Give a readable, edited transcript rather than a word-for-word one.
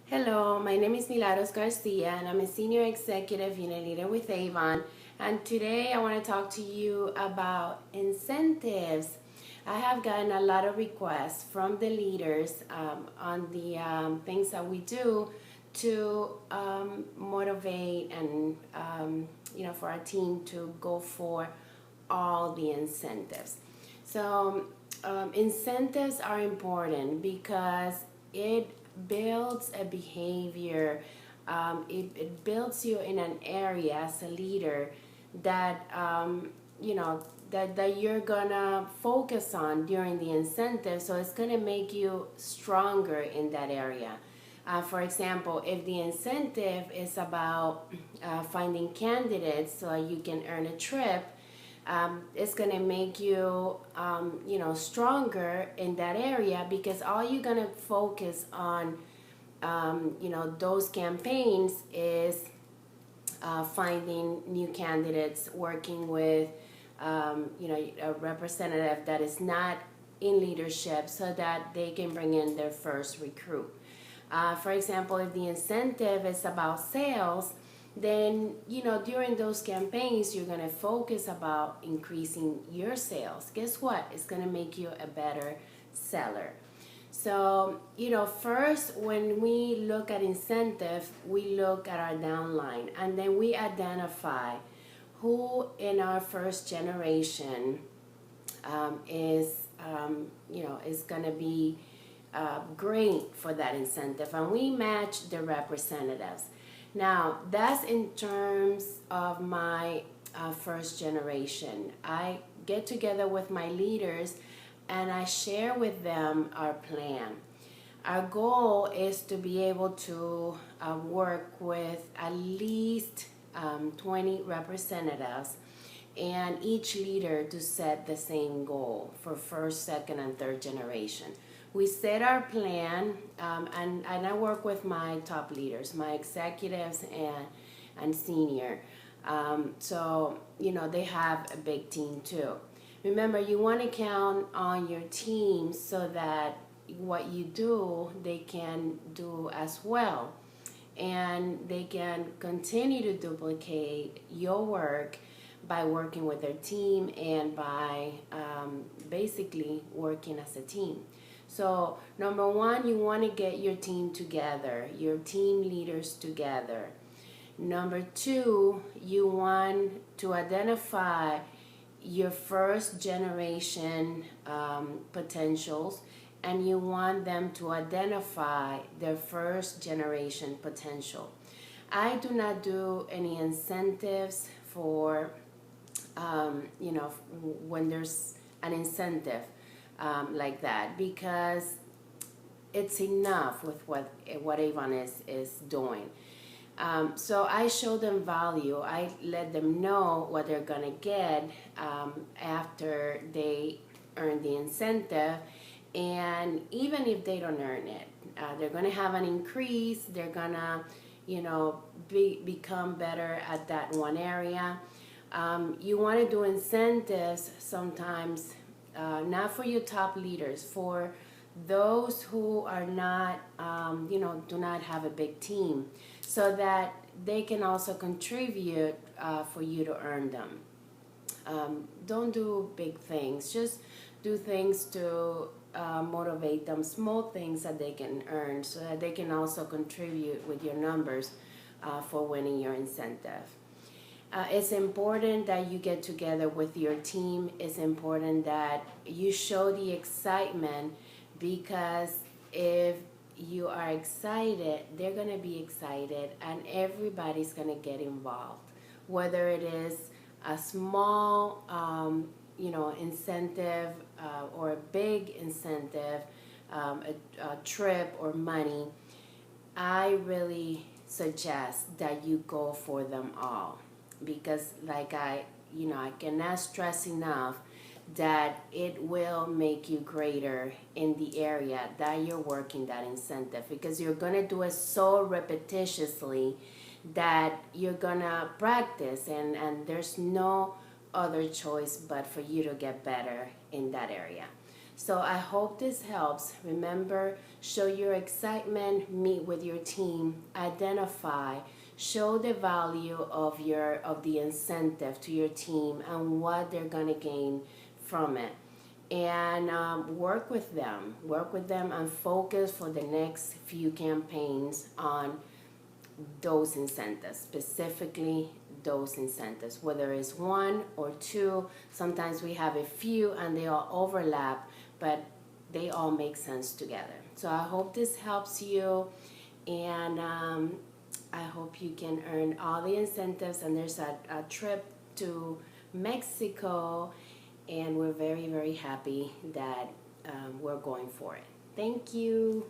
Hello, my name is Milagros Garcia and I'm a Senior Executive Unit Leader with Avon. And today I want to talk to you about incentives. I have gotten a lot of requests from the leaders on the things that we do to motivate and for our team to go for all the incentives. So incentives are important because it builds a behavior. It builds you in an area as a leader that that you're gonna focus on during the incentive. So it's gonna make you stronger in that area. For example, if the incentive is about finding candidates so you can earn a trip, it's going to make you, stronger in that area because all you're going to focus on, those campaigns is finding new candidates, working with, a representative that is not in leadership so that they can bring in their first recruit. For example, if the incentive is about sales, then during those campaigns you're going to focus about increasing your sales. Guess what? It's going to make you a better seller. So first when we look at incentive, we look at our downline and then we identify who in our first generation is going to be great for that incentive, and we match the representatives. Now, that's in terms of my first generation. I get together with my leaders and I share with them our plan. Our goal is to be able to work with at least 20 representatives and each leader to set the same goal for first, second, and third generation. We set our plan, and I work with my top leaders, my executives and senior. So they have a big team too. Remember, you want to count on your team so that what you do, they can do as well. And they can continue to duplicate your work by working with their team and by basically working as a team. So number one, you want to get your team together, your team leaders together. Number two, you want to identify your first generation potentials, and you want them to identify their first generation potential. I do not do any incentives for, when there's an incentive like that, because it's enough with what Avon is doing. So I show them value. I let them know what they're gonna get after they earn the incentive, and even if they don't earn it, they're gonna have an increase. They're gonna, become better at that one area. You want to do incentives sometimes, not for your top leaders, for those who are not, do not have a big team, so that they can also contribute for you to earn them. Don't do big things, just do things to motivate them, small things that they can earn so that they can also contribute with your numbers for winning your incentive. It's important that you get together with your team. It's important that you show the excitement, because if you are excited, they're going to be excited and everybody's going to get involved. Whether it is a small, incentive or a big incentive, a trip or money, I really suggest that you go for them all, because I cannot stress enough that it will make you greater in the area that you're working that incentive, because you're going to do it so repetitiously that you're going to practice, and there's no other choice but for you to get better in that area. So I hope this helps. Remember, show your excitement, meet with your team, identify, show the value of the incentive to your team and what they're gonna gain from it, and work with them and focus for the next few campaigns on those incentives, specifically those incentives, whether it's one or two. Sometimes we have a few and they all overlap, but they all make sense together. So I hope this helps you, and I hope you can earn all the incentives. And there's a trip to Mexico, and we're very, very happy that we're going for it. Thank you.